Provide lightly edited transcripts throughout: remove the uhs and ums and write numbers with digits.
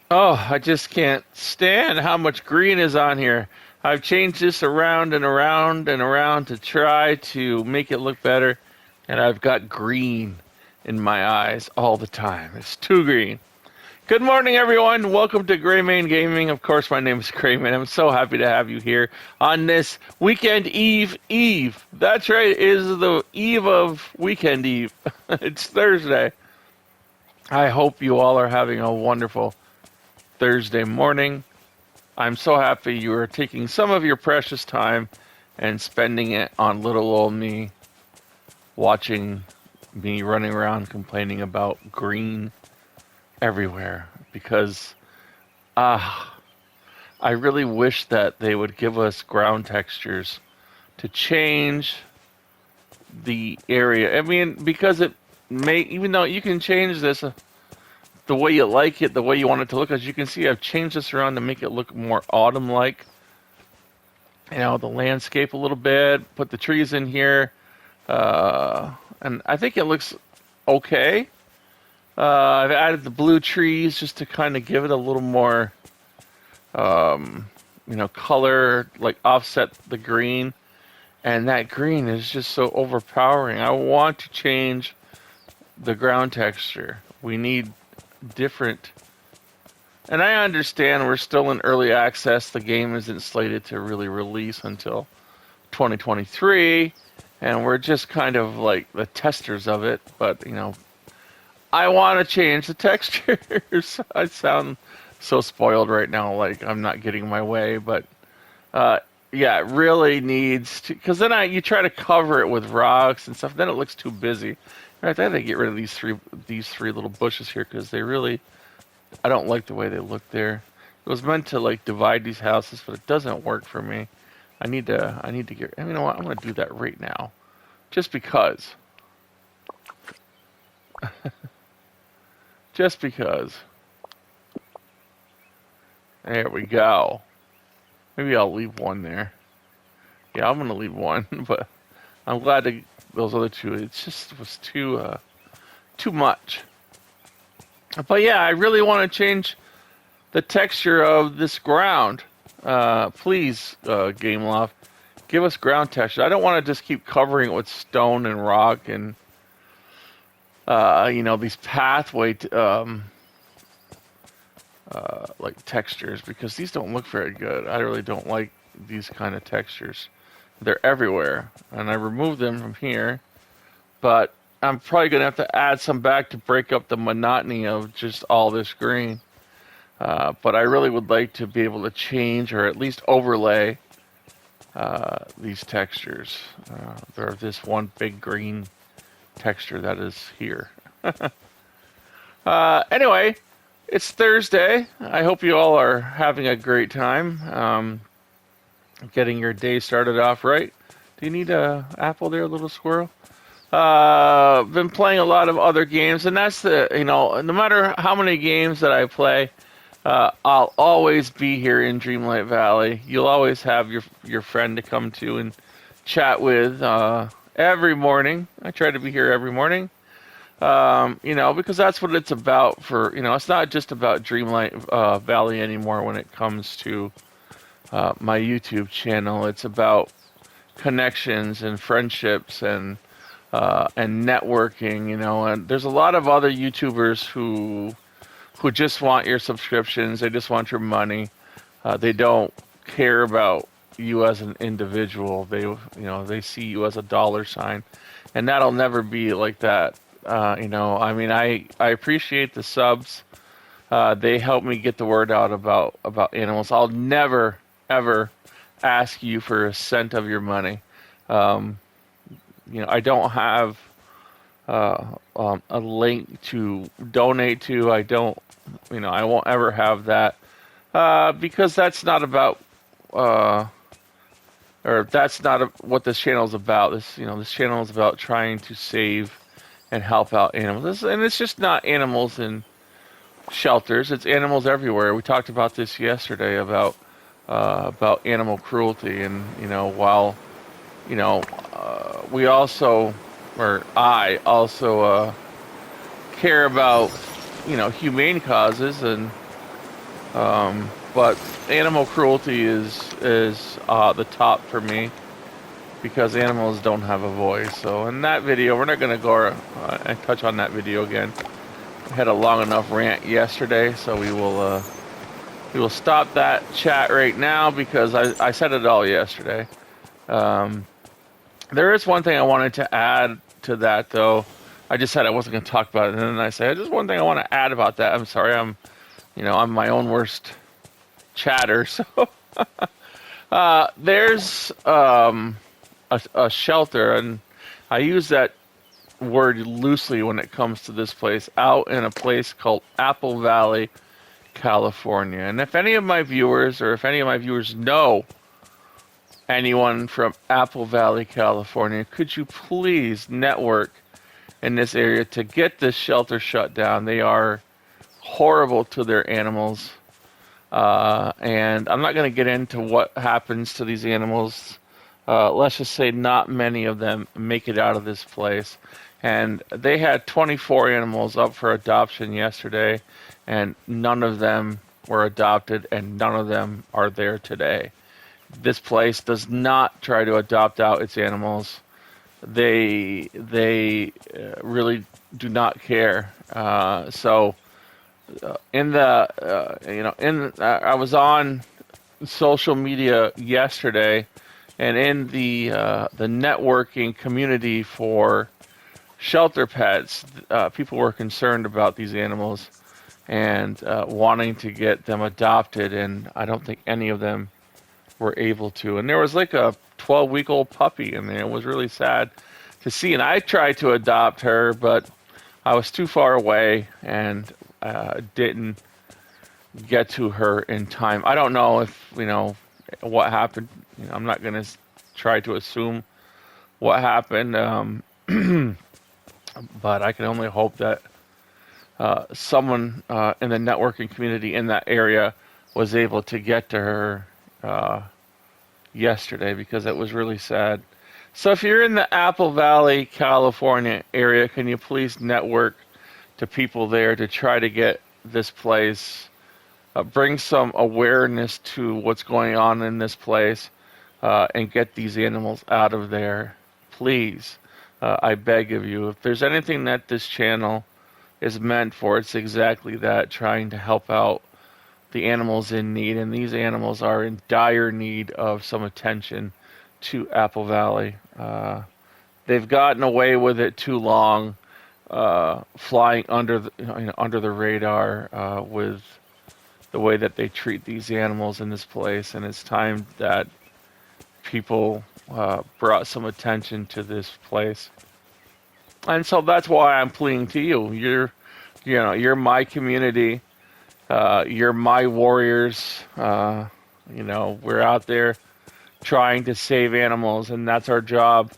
Oh, I just can't stand how much green is on here. I've changed this around and around and around to try to make it look better, and I've got green in my eyes all the time. It's too green. Good morning, everyone. Welcome to Greymane Gaming. Of course, my name is Greymane. I'm so happy to have you here on this weekend eve. That's right, it is the eve of weekend eve. It's Thursday. I hope you all are having a wonderful Thursday morning. I'm so happy you are taking some of your precious time and spending it on little old me, watching me running around complaining about green everywhere. Because, ah, I really wish that they would give us ground textures to change the area. I mean, because it may, even though you can change this the way you like it, the way you want it to look. As you can see, I've changed this around to make it look more autumn-like. You know, the landscape a little bit. Put the trees in here, and I think it looks okay. I've added the blue trees just to kind of give it a little more, color, like offset the green. And that green is just so overpowering. I want to change the ground texture. We need different. And I understand we're still in early access. The game isn't slated to really release until 2023, and we're just kind of like the testers of it. But, I want to change the textures. I sound so spoiled right now, like I'm not getting my way. But, yeah, it really needs to. Because then you try to cover it with rocks and stuff, then it looks too busy. In fact, I had to get rid of these three little bushes here because they really, I don't like the way they look there. It was meant to like divide these houses, but it doesn't work for me. I need to get. You know what? I'm gonna do that right now, just because. Just because. There we go. Maybe I'll leave one there. Yeah, I'm gonna leave one, but I'm glad to those other two. It was too much. But yeah, I really want to change the texture of this ground. Please, Game Loft, give us ground texture. I don't want to just keep covering it with stone and rock and these pathway like textures, because these don't look very good. I really don't like these kind of textures. They're everywhere, and I removed them from here, but I'm probably gonna have to add some back to break up the monotony of just all this green. But I really would like to be able to change or at least overlay these textures. There's this one big green texture that is here. Anyway, it's Thursday. I hope you all are having a great time. Getting your day started off right. Do you need a apple there, little squirrel? Been playing a lot of other games, and that's no matter how many games that I play, I'll always be here in Dreamlight Valley. You'll always have your friend to come to and chat with every morning. I try to be here every morning, because that's what it's about. It's not just about Dreamlight Valley anymore when it comes to my YouTube channel. It's about connections and friendships and networking, and there's a lot of other YouTubers who just want your subscriptions. They just want your money. They don't care about you as an individual. They see you as a dollar sign, and that'll never be like that. I mean, I appreciate the subs. They help me get the word out about animals. I'll never ever ask you for a cent of your money. I don't have a link to donate to. I don't, I won't ever have that because that's not about, or that's not what this channel is about. This channel is about trying to save and help out animals. And it's just not animals in shelters. It's animals everywhere. We talked about this yesterday about animal cruelty, and while we also, or I also care about humane causes, and But animal cruelty is the top for me because animals don't have a voice. So in that video, we're not going to go and touch on that video again. I had a long enough rant yesterday, so we will stop that chat right now because I said it all yesterday. Um, there is one thing I wanted to add to that, though. I just said I wasn't going to talk about it, and then I said, just one thing I want to add about that. I'm sorry, I'm my own worst chatter. So there's a shelter, and I use that word loosely when it comes to this place, out in a place called Apple Valley, California. And if any of my viewers, or if any of my viewers know anyone from Apple Valley, California, could you please network in this area to get this shelter shut down? They are horrible to their animals. And I'm not going to get into what happens to these animals. Let's just say not many of them make it out of this place. And they had 24 animals up for adoption yesterday, and none of them were adopted, and none of them are there today. This place does not try to adopt out its animals. They really do not care. So in the I was on social media yesterday, and in the networking community for shelter pets, people were concerned about these animals and wanting to get them adopted, and I don't think any of them were able to. And there was like a 12-week-old puppy in there. It was really sad to see, and I tried to adopt her, but I was too far away and didn't get to her in time. I don't know if, what happened. I'm not going to try to assume what happened, but I can only hope that someone in the networking community in that area was able to get to her yesterday, because it was really sad. So if you're in the Apple Valley, California area, can you please network to people there to try to get this place, bring some awareness to what's going on in this place, and get these animals out of there, please. I beg of you. If there's anything that this channel is meant for, it's exactly that, trying to help out the animals in need, and these animals are in dire need of some attention to Apple Valley. They've gotten away with it too long, flying under the radar with the way that they treat these animals in this place, and it's time that people brought some attention to this place. And so that's why I'm pleading to you. You're my community. You're my warriors. We're out there trying to save animals, and that's our job.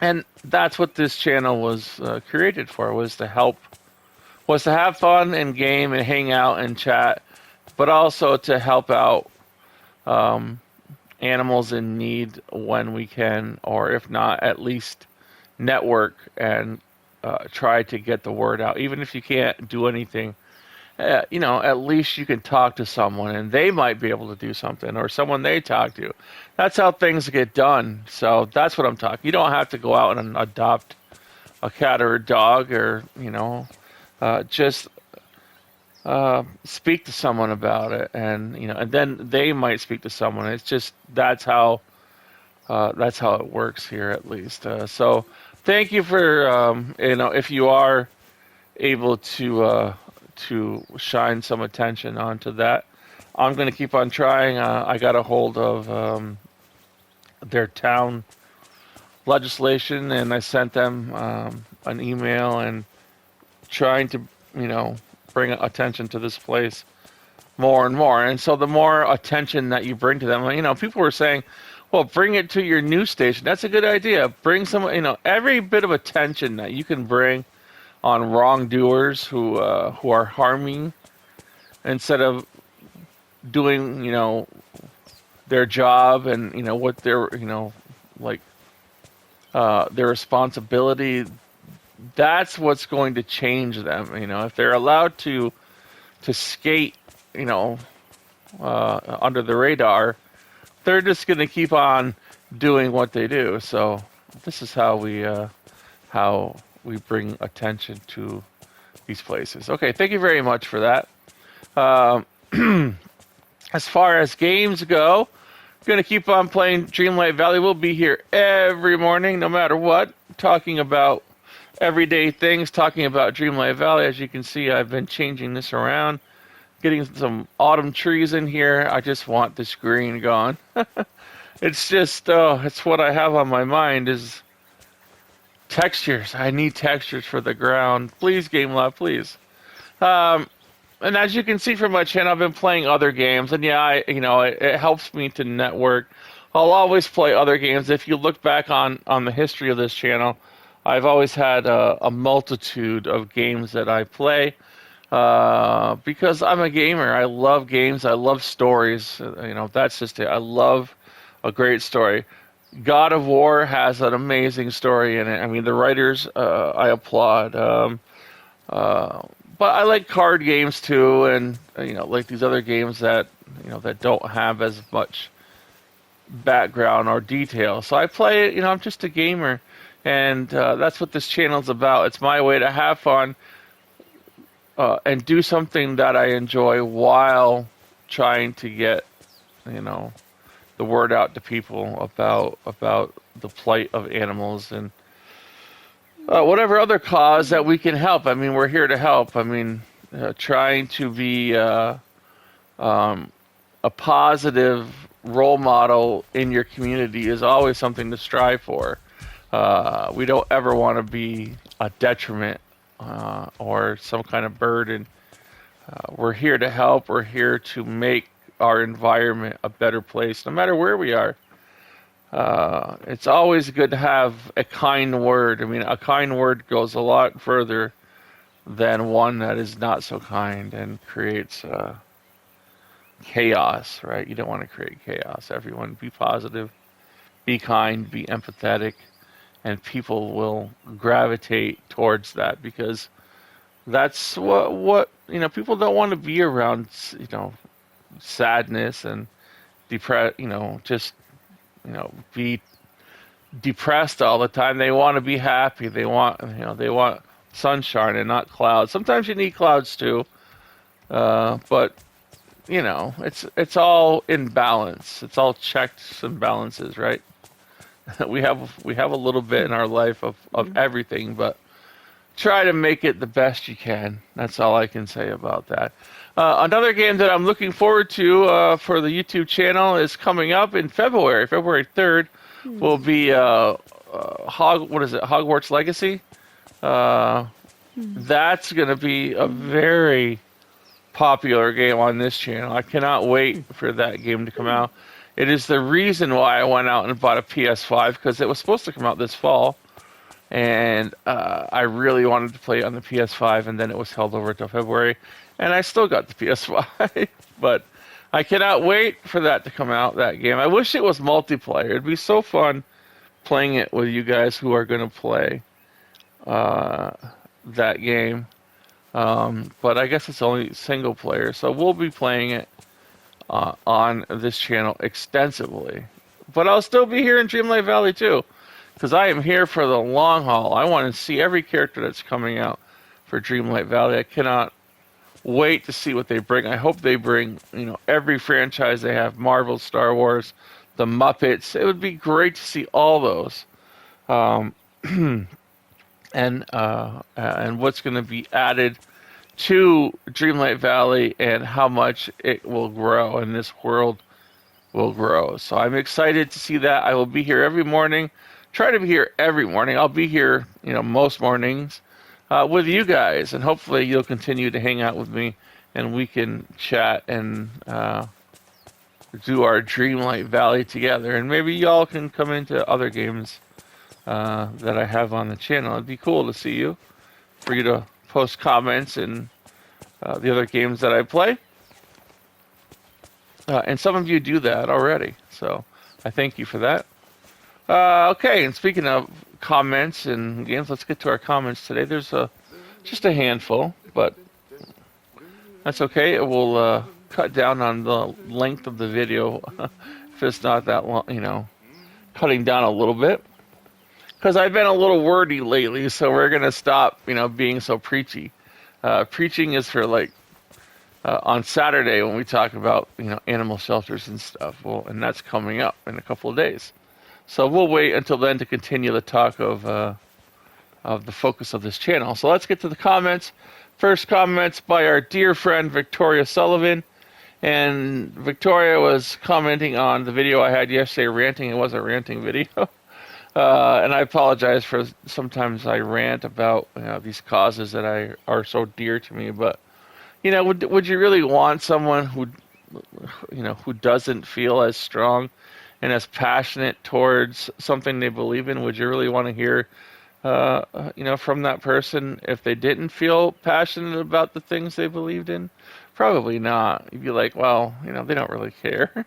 And that's what this channel was created for, was to have fun and game and hang out and chat, but also to help out animals in need when we can, or if not, at least network and try to get the word out. Even if you can't do anything, at least you can talk to someone and they might be able to do something, or someone they talk to. That's how things get done. So that's what I'm talking. You don't have to go out and adopt a cat or a dog, or just speak to someone about it, and then they might speak to someone. It's just that's how it works here, at least. So thank you for if you are able to shine some attention onto that. I'm going to keep on trying. I got a hold of their town legislation, and I sent them an email and trying to bring attention to this place more and more. And so the more attention that you bring to them, people were saying, well, bring it to your news station. That's a good idea. Bring some, every bit of attention that you can bring on wrongdoers who are harming, instead of doing, their job and, what their, their responsibility. that's what's going to change them. If they're allowed to skate, you know, under the radar, they're just going to keep on doing what they do. So this is how we bring attention to these places. Okay, thank you very much for that. Um, as far as games go, going to keep on playing Dreamlight Valley. We'll be here every morning, no matter what, talking about everyday things, talking about Dreamlight Valley. As you can see, I've been changing this around, getting some autumn trees in here. I just want this green gone. It's just, it's what I have on my mind is textures. I need textures for the ground. Please, GameLab, please. Um, and as you can see from my channel, I've been playing other games, and yeah, it helps me to network. I'll always play other games. If you look back on the history of this channel, I've always had a multitude of games that I play because I'm a gamer. I love games. I love stories. That's just it. I love a great story. God of War has an amazing story in it. I mean, the writers, I applaud. But I like card games too, and like these other games that that don't have as much background or detail. So I play it. I'm just a gamer, and that's what this channel's about. It's my way to have fun and do something that I enjoy while trying to get the word out to people about the plight of animals and whatever other cause that we can help. I mean, we're here to help. I mean, trying to be a positive role model in your community is always something to strive for. We don't ever want to be a detriment or some kind of burden. We're here to help. We're here to make our environment a better place, no matter where we are. It's always good to have a kind word. I mean, a kind word goes a lot further than one that is not so kind and creates chaos, right? You don't want to create chaos. Everyone be positive, be kind, be empathetic, and people will gravitate towards that because that's what people don't want to be around, sadness and be depressed all the time. They want to be happy. They want sunshine and not clouds. Sometimes you need clouds too, but it's all in balance. It's all checks and balances, right? we have a little bit in our life of everything, but try to make it the best you can. That's all I can say about that. Another game that I'm looking forward to for the YouTube channel is coming up in February 3rd. Will be Hogwarts Legacy. That's going to be a very popular game on this channel. I cannot wait for that game to come out. It is the reason why I went out and bought a PS5 because it was supposed to come out this fall. And I really wanted to play it on the PS5, and then it was held over until February, and I still got the PS5. But I cannot wait for that to come out, that game. I wish it was multiplayer. It'd be so fun playing it with you guys who are going to play that game. But I guess it's only single player, so we'll be playing it on this channel extensively. But I'll still be here in Dreamlight Valley too. Because I am here for the long haul. I want to see every character that's coming out for Dreamlight Valley. I cannot wait to see what they bring. I hope they bring, every franchise they have. Marvel, Star Wars, the Muppets. It would be great to see all those. And what's going to be added to Dreamlight Valley and how much it will grow and this world will grow. So I'm excited to see that. I will be here every morning. Try to be here every morning. I'll be here, most mornings with you guys, and hopefully you'll continue to hang out with me, and we can chat and do our Dreamlight Valley together. And maybe y'all can come into other games that I have on the channel. It'd be cool to see you, for you to post comments and the other games that I play. And some of you do that already, so I thank you for that. Okay, and speaking of comments and games. Let's get to our comments today. There's just a handful, but that's okay. It will cut down on the length of the video if it's not that long, cutting down a little bit. Because I've been a little wordy lately, so we're going to stop, being so preachy. Preaching is for on Saturday when we talk about, animal shelters and stuff. Well, and that's coming up in a couple of days. So we'll wait until then to continue the talk of the focus of this channel. So let's get to the comments. First comments by our dear friend Victoria Sullivan. And Victoria was commenting on the video I had yesterday, ranting. It was a ranting video. And I apologize for sometimes I rant about these causes that are so dear to me. But, would you really want someone who doesn't feel as strong and as passionate towards something they believe in? Would you really want to hear, from that person if they didn't feel passionate about the things they believed in? Probably not. You'd be like, well, they don't really care.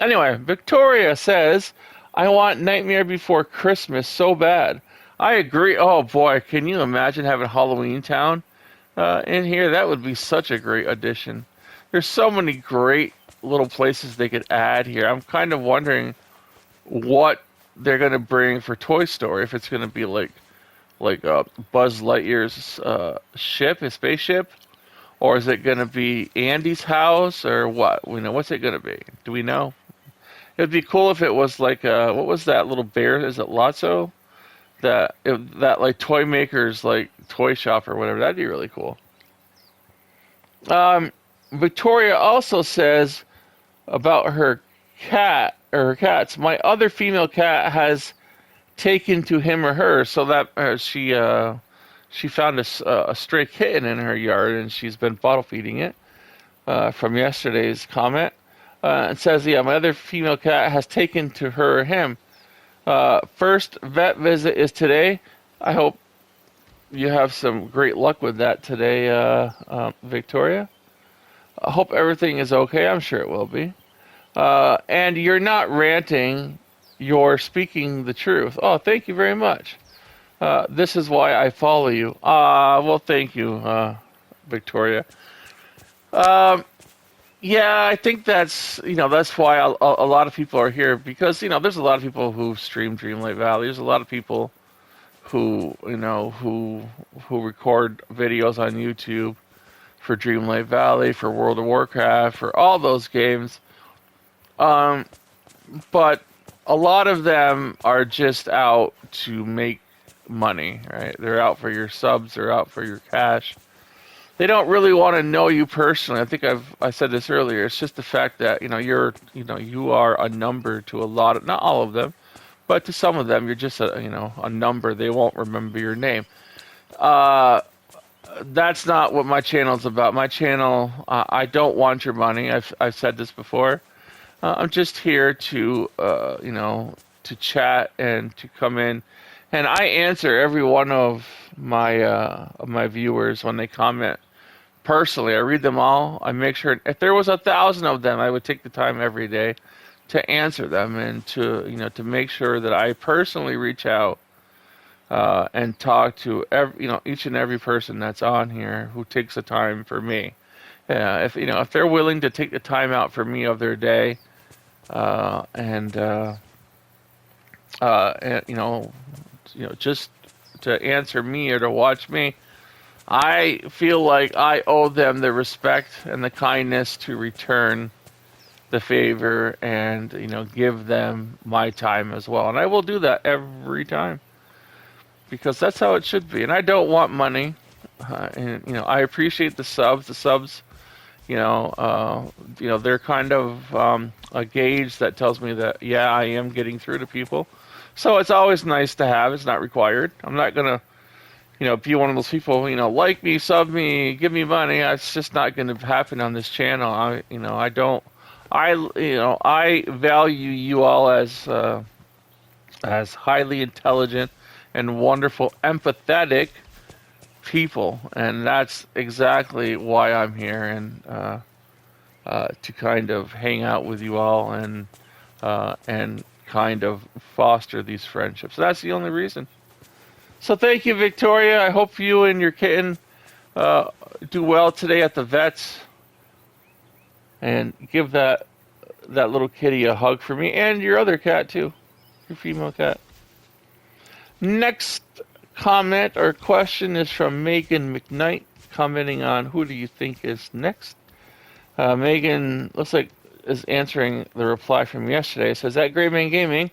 Anyway, Victoria says, I want Nightmare Before Christmas so bad. I agree. Oh boy, can you imagine having Halloween Town in here? That would be such a great addition. There's so many great little places they could add here. I'm kind of wondering what they're going to bring for Toy Story. If it's going to be like Buzz Lightyear's ship, his spaceship, or is it going to be Andy's house, or what? What's it going to be? Do we know? It'd be cool if it was like what was that little bear? Is it Lotso? That toy maker's toy shop or whatever. That'd be really cool. Victoria also says about her cat or her cats. My other female cat has taken to him or her, so that she found a stray kitten in her yard and she's been bottle feeding it. From yesterday's comment. It says, my other female cat has taken to her or him. First vet visit is today. I hope you have some great luck with that today, Victoria. I hope everything is okay. I'm sure it will be. And you're not ranting. You're speaking the truth. Oh, thank you very much. This is why I follow you. Well, thank you, Victoria. Yeah, I think that's why a lot of people are here, because there's a lot of people who stream Dreamlight Valley. There's a lot of people who who record videos on YouTube for Dreamlight Valley, for World of Warcraft, for all those games. But a lot of them are just out to make money, right? They're out for your subs, they're out for your cash. They don't really want to know you personally. I think I said this earlier. It's just the fact that you are a number to a lot of, not all of them, but to some of them you're just a number. They won't remember your name. That's not what my channel's about. My channel, I don't want your money. I've said this before. I'm just here to to chat and to come in, and I answer every one of my viewers when they comment. Personally, I read them all. I make sure if there was 1,000 of them, I would take the time every day to answer them and to to make sure that I personally reach out and talk to each and every person that's on here who takes the time for me. If they're willing to take the time out for me of their day, and just to answer me or to watch me, I feel like I owe them the respect and the kindness to return the favor and give them my time as well. And I will do that every time, because that's how it should be. And I don't want money. And I appreciate the subs. The subs, they're kind of a gauge that tells me that I am getting through to people. So it's always nice to have. It's not required. I'm not gonna be one of those people, like me, sub me, give me money. It's just not going to happen on this channel. I value you all as highly intelligent and wonderful, empathetic people, and that's exactly why I'm here, and to kind of hang out with you all and kind of foster these friendships. That's the only reason. So thank you, Victoria. I hope you and your kitten do well today at the vets. And give that little kitty a hug for me, and your other cat too, your female cat. Next comment or question is from Megan McKnight, commenting on who do you think is next. Megan looks like is answering the reply from yesterday. It says, at Great Man Gaming,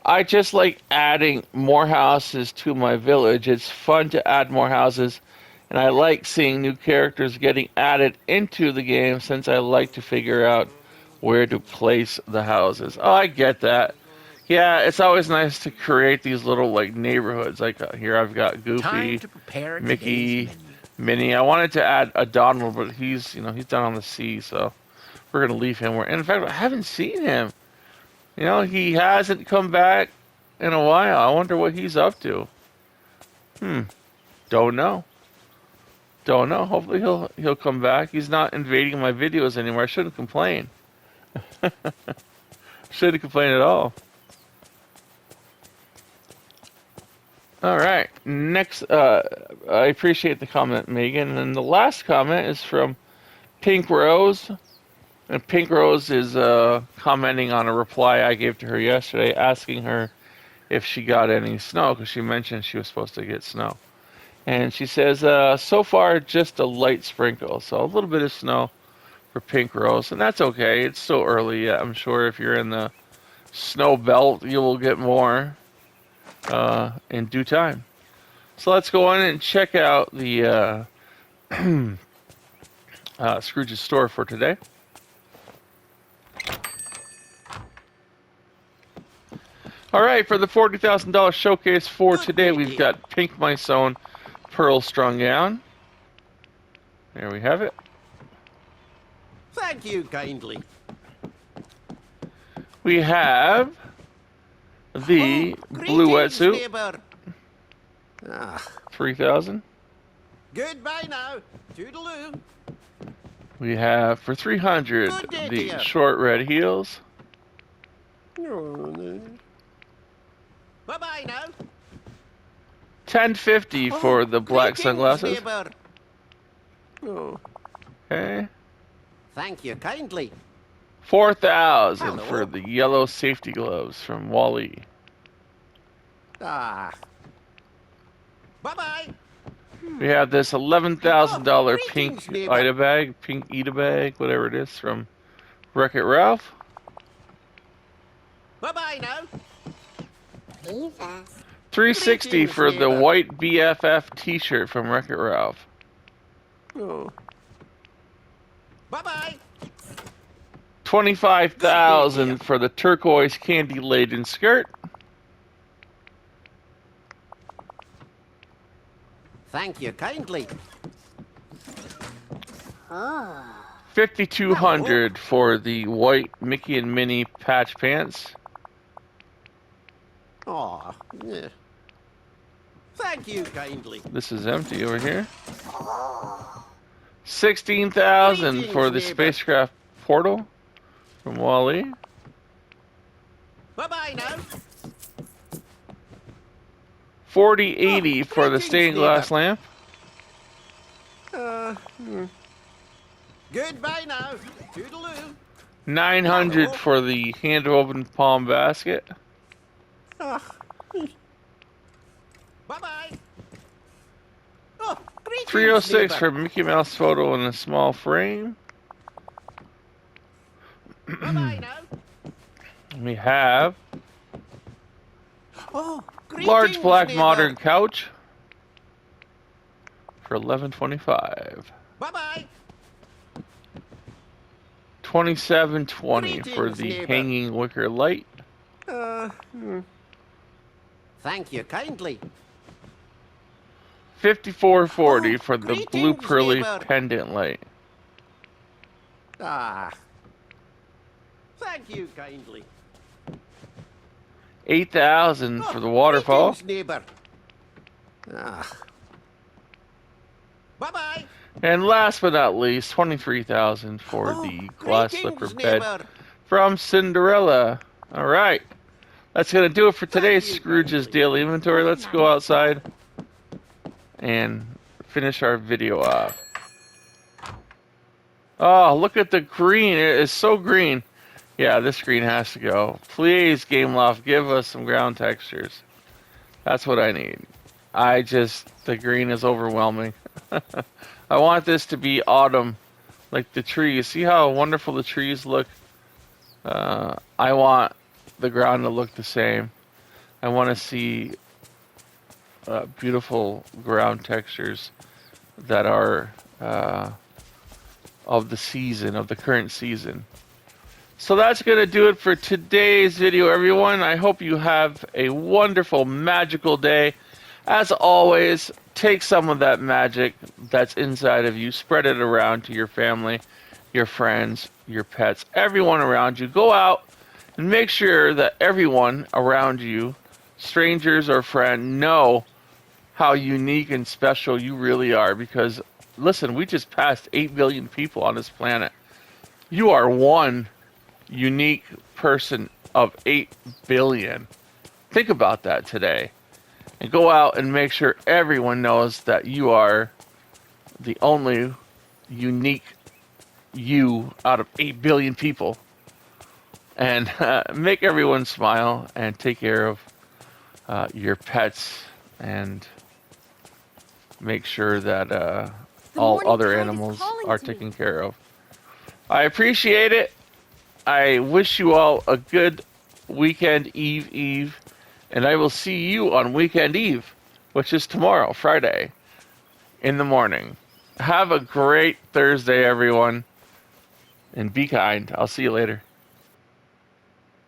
I just like adding more houses to my village. It's fun to add more houses, and I like seeing new characters getting added into the game since I like to figure out where to place the houses. Oh, I get that. Yeah, it's always nice to create these little like neighborhoods. Like here I've got Goofy, Mickey, Minnie. I wanted to add a Donald, but he's down on the sea, so we're gonna leave him where. And in fact, I haven't seen him. He hasn't come back in a while. I wonder what he's up to. Don't know. Hopefully he'll come back. He's not invading my videos anymore. I shouldn't complain. Shouldn't complain at all. All right. Next, I appreciate the comment, Megan. And the last comment is from Pink Rose. And Pink Rose is commenting on a reply I gave to her yesterday, asking her if she got any snow, because she mentioned she was supposed to get snow. And she says, so far, just a light sprinkle. So a little bit of snow for Pink Rose. And that's okay. It's still early yet. I'm sure if you're in the snow belt, you will get more in due time. So let's go on and check out the Scrooge's store for today. All right, for the $40,000 showcase for today, we've got Pink Mice Own Pearl Strung Gown. There we have it. Thank you kindly. We have the blue wetsuit. 3,000. Goodbye now. Toodaloo. We have for 300 the short red heels. Bye-bye now. 1050 for the black sunglasses. Oh. Okay. Thank you kindly. 4,000 for the yellow safety gloves from Wally. Bye-bye. We have this $11,000 pink Ida bag, whatever it is, from Wreck-It Ralph. Bye-bye now. Jesus. 360 for the white BFF t-shirt from Wreck-It Ralph. Oh. Bye-bye. 25,000 for the turquoise candy-laden skirt. Thank you kindly. Oh. 5,200 for the white Mickey and Minnie patch pants. Aw. Yeah. Thank you kindly. This is empty over here. 16,000 for the spacecraft portal from Wally. Bye-bye now. 4080 for the stained glass lamp. Goodbye now. Toodaloo. 900 for the hand-woven palm basket. Bye-bye. Oh, 306 for Mickey Mouse photo in a small frame. Bye-bye now. We have Oh, large black neighbor. modern couch for $11.25. Bye-bye. 27.20 for the neighbor. hanging wicker light. Thank you kindly. 54.40 for the greetings, blue pearly neighbor. pendant light. Thank you kindly. 8,000 for the waterfall. Greetings, neighbor. Bye-bye. And last but not least, 23,000 for the glass slipper greetings, bed neighbor. from Cinderella. All right. That's going to do it for today's Scrooge's Daily Inventory. Let's go outside and finish our video off. Oh, look at the green. It is so green. Yeah, this green has to go. Please, Game Loft, give us some ground textures. That's what I need. The green is overwhelming. I want this to be autumn, like the trees. See how wonderful the trees look? I want the ground to look the same. I want to see beautiful ground textures that are of the season, of the current season. So that's going to do it for today's video, everyone. I hope you have a wonderful, magical day. As always, take some of that magic that's inside of you, spread it around to your family, your friends, your pets, everyone around you. Go out and make sure that everyone around you, strangers or friends, know how unique and special you really are. Because, listen, we just passed 8 billion people on this planet. You are one unique person of 8 billion. Think about that today. And go out and make sure everyone knows that you are the only unique you out of 8 billion people. And make everyone smile and take care of your pets and make sure that all other animals are taken care of. I appreciate it. I wish you all a good weekend eve. And I will see you on Weekend Eve, which is tomorrow, Friday, in the morning. Have a great Thursday, everyone. And be kind. I'll see you later.